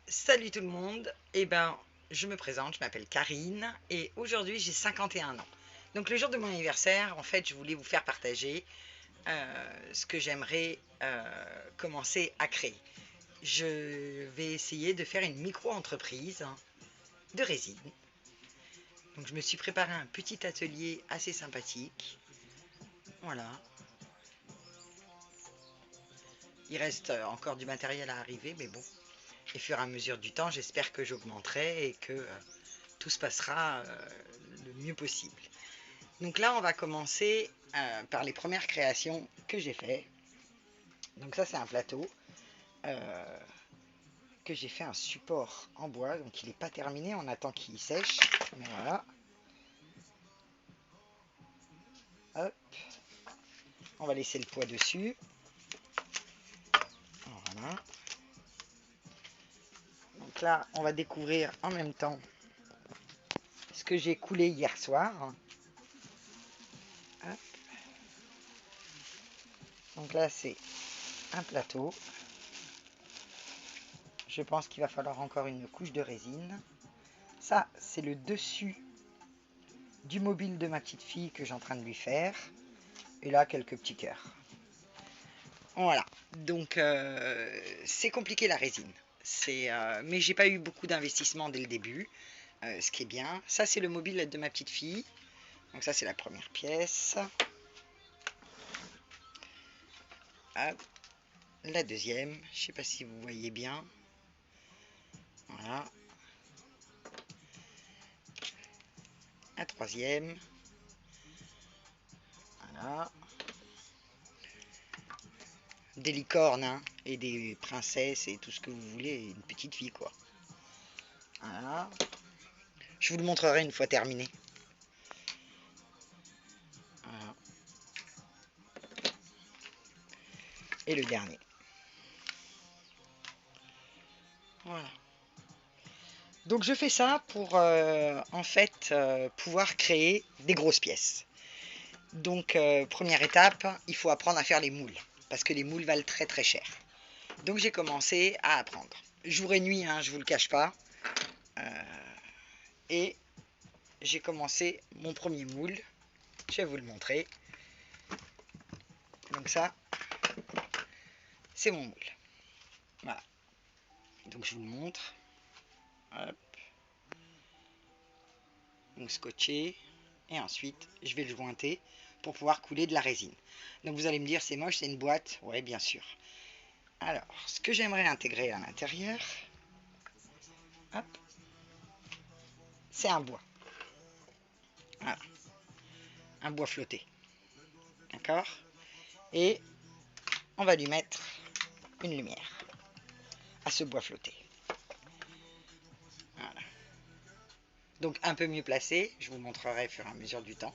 Salut tout le monde, je me présente, je m'appelle Karine et aujourd'hui j'ai 51 ans. Donc le jour de mon anniversaire, en fait, je voulais vous faire partager ce que j'aimerais commencer à créer. Je vais essayer de faire une micro-entreprise de résine. Donc je me suis préparé un petit atelier assez sympathique. Voilà. Il reste encore du matériel à arriver, mais bon, au fur et à mesure du temps, j'espère que j'augmenterai et que tout se passera le mieux possible. Donc là, on va commencer par les premières créations que j'ai fait. Donc ça, c'est un plateau euh, que j'ai fait un support en bois. Donc il n'est pas terminé, on attend qu'il sèche. Mais voilà. Hop. On va laisser le poids dessus. Voilà. Donc là, on va découvrir en même temps ce que j'ai coulé hier soir. Hop. Donc là, c'est un plateau. Je pense qu'il va falloir encore une couche de résine. Ça, c'est le dessus du mobile de ma petite fille que j'ai en train de lui faire. Et là, quelques petits cœurs. Voilà. Donc, c'est compliqué la résine. Mais j'ai pas eu beaucoup d'investissement dès le début, ce qui est bien. Ça, c'est le mobile de ma petite fille. Donc ça, c'est la première pièce. Hop. La deuxième. Je sais pas si vous voyez bien. Voilà. La troisième. Voilà. Des licornes, hein, et des princesses et tout ce que vous voulez. Une petite fille, quoi. Voilà. Je vous le montrerai une fois terminé. Voilà. Et le dernier. Voilà. Donc je fais ça pour en fait pouvoir créer des grosses pièces. Donc première étape, il faut apprendre à faire les moules parce que les moules valent très très cher. Donc j'ai commencé à apprendre jour et nuit, hein, je vous le cache pas. Et j'ai commencé mon premier moule. Je vais vous le montrer. Donc ça, c'est mon moule. Voilà. Donc je vous le montre. Hop. Donc scotché. Et ensuite, je vais le jointer pour pouvoir couler de la résine. Donc vous allez me dire, c'est moche, c'est une boîte. Ouais, bien sûr. Alors, ce que j'aimerais intégrer à l'intérieur, c'est un bois. Voilà, un bois flotté. D'accord? Et on va lui mettre une lumière à ce bois flotté. Voilà. Donc un peu mieux placé, je vous montrerai au fur et à mesure du temps.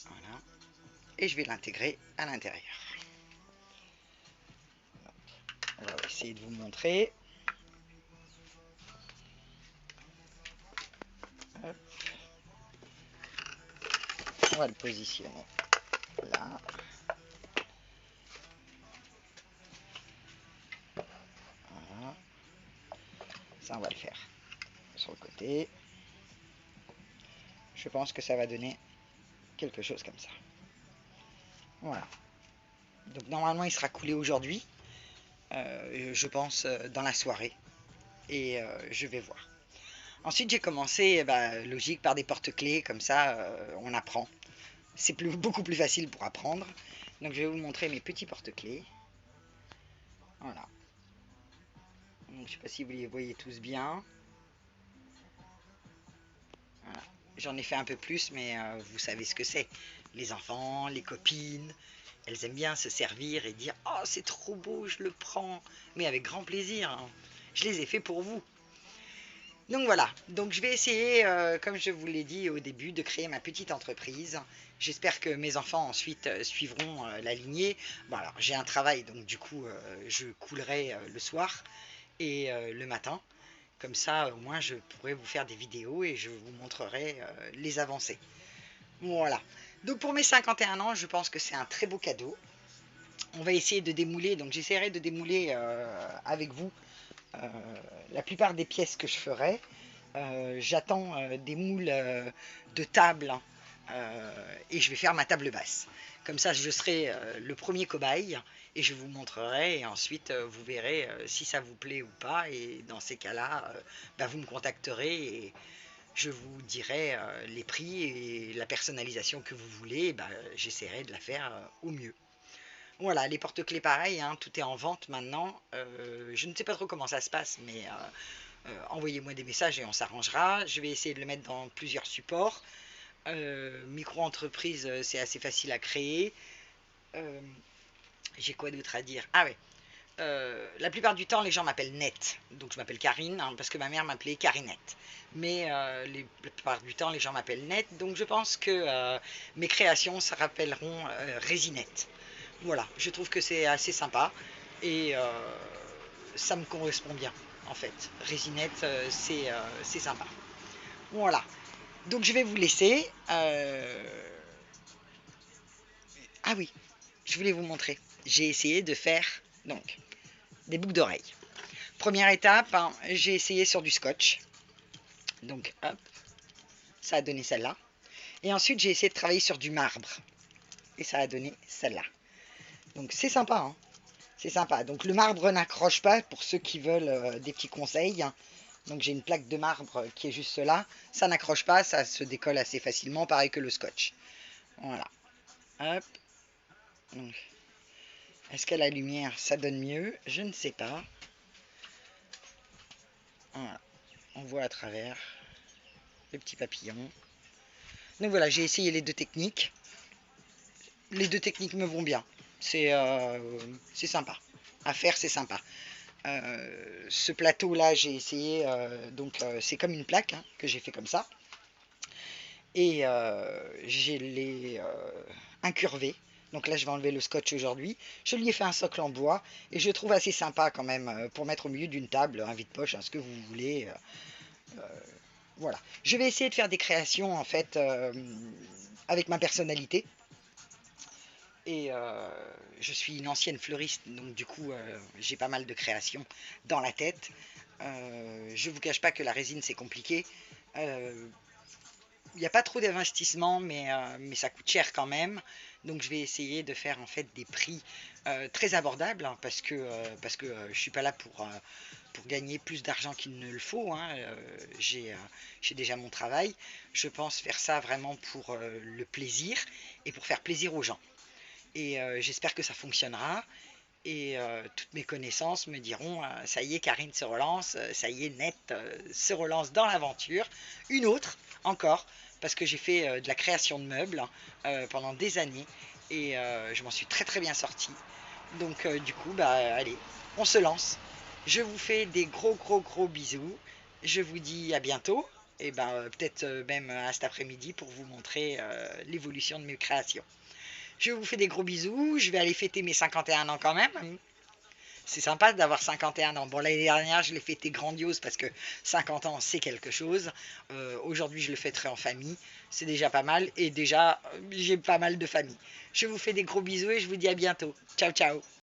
Voilà. Et je vais l'intégrer à l'intérieur. On va essayer de vous montrer. Hop. On va le positionner là. Voilà. Ça, on va le faire sur le côté. Je pense que ça va donner quelque chose comme ça. Voilà. Donc normalement, il sera coulé aujourd'hui. Je pense dans la soirée. Et je vais voir. Ensuite, j'ai commencé, logique, par des porte-clés. Comme ça, on apprend. C'est beaucoup plus facile pour apprendre. Donc, je vais vous montrer mes petits porte-clés. Voilà. Donc, je ne sais pas si vous les voyez tous bien. Voilà. J'en ai fait un peu plus, mais vous savez ce que c'est. Les enfants, les copines, elles aiment bien se servir et dire « Oh, c'est trop beau, je le prends !» Mais avec grand plaisir, hein. Je les ai fait pour vous. Donc voilà, donc je vais essayer, comme je vous l'ai dit au début, de créer ma petite entreprise. J'espère que mes enfants ensuite suivront la lignée. Bon alors j'ai un travail, donc du coup je coulerai le soir et le matin. Comme ça au moins je pourrai vous faire des vidéos et je vous montrerai les avancées. Voilà, donc pour mes 51 ans, je pense que c'est un très beau cadeau. On va essayer de démouler, donc j'essaierai de démouler avec vous la plupart des pièces que je ferai, j'attends des moules de table, hein, et je vais faire ma table basse. Comme ça, je serai le premier cobaye et je vous montrerai et ensuite vous verrez si ça vous plaît ou pas. Et dans ces cas-là, bah, vous me contacterez et je vous dirai les prix et la personnalisation que vous voulez. Bah, j'essaierai de la faire au mieux. Voilà, les porte-clés pareil, hein, tout est en vente maintenant. Je ne sais pas trop comment ça se passe, mais envoyez-moi des messages et on s'arrangera. Je vais essayer de le mettre dans plusieurs supports. Micro-entreprise, c'est assez facile à créer. Euh, j'ai quoi d'autre à dire? Ah ouais. La plupart du temps, les gens m'appellent Net. Donc je m'appelle Karine, hein, parce que ma mère m'appelait Karinette. Mais la plupart du temps, les gens m'appellent Net. Donc je pense que mes créations se rappelleront Résinette. Voilà, je trouve que c'est assez sympa. Et ça me correspond bien, en fait. Résinette, c'est sympa. Voilà. Donc je vais vous laisser. Ah oui, je voulais vous montrer. J'ai essayé de faire donc des boucles d'oreilles. Première étape, hein, j'ai essayé sur du scotch. Donc hop, ça a donné celle-là. Et ensuite j'ai essayé de travailler sur du marbre. Et ça a donné celle-là. Donc c'est sympa, hein. C'est sympa. Donc le marbre n'accroche pas pour ceux qui veulent des petits conseils, hein. Donc j'ai une plaque de marbre qui est juste là. Ça n'accroche pas, ça se décolle assez facilement, pareil que le scotch. Voilà. Hop. Est-ce qu'à la lumière ça donne mieux? Je ne sais pas. Voilà. On voit à travers le petit papillon. Donc voilà, j'ai essayé les deux techniques. Les deux techniques me vont bien. C'est sympa. À faire, c'est sympa. Ce plateau-là, j'ai essayé. Donc c'est comme une plaque, hein, que j'ai fait comme ça. Et j'ai les incurvé. Donc là, je vais enlever le scotch aujourd'hui. Je lui ai fait un socle en bois. Et je le trouve assez sympa quand même pour mettre au milieu d'une table, un vide-poche, hein, ce que vous voulez. Voilà. Je vais essayer de faire des créations en fait avec ma personnalité. Et je suis une ancienne fleuriste, donc du coup j'ai pas mal de créations dans la tête. Je vous cache pas que la résine c'est compliqué. Il n'y a pas trop d'investissement, mais ça coûte cher quand même. Donc je vais essayer de faire en fait des prix très abordables, hein, parce que je suis pas là pour gagner plus d'argent qu'il ne le faut, hein. J'ai déjà mon travail. Je pense faire ça vraiment pour le plaisir et pour faire plaisir aux gens. Et j'espère que ça fonctionnera. Et toutes mes connaissances me diront, ça y est, Karine se relance, ça y est, Net se relance dans l'aventure. Une autre, encore, parce que j'ai fait de la création de meubles pendant des années. Et je m'en suis très très bien sortie. Donc du coup, bah allez, on se lance. Je vous fais des gros gros gros bisous. Je vous dis à bientôt. Et ben peut-être même à cet après-midi pour vous montrer l'évolution de mes créations. Je vous fais des gros bisous. Je vais aller fêter mes 51 ans quand même. C'est sympa d'avoir 51 ans. Bon, l'année dernière, je l'ai fêté grandiose parce que 50 ans, c'est quelque chose. Aujourd'hui, je le fêterai en famille. C'est déjà pas mal. Et déjà, j'ai pas mal de famille. Je vous fais des gros bisous et je vous dis à bientôt. Ciao, ciao.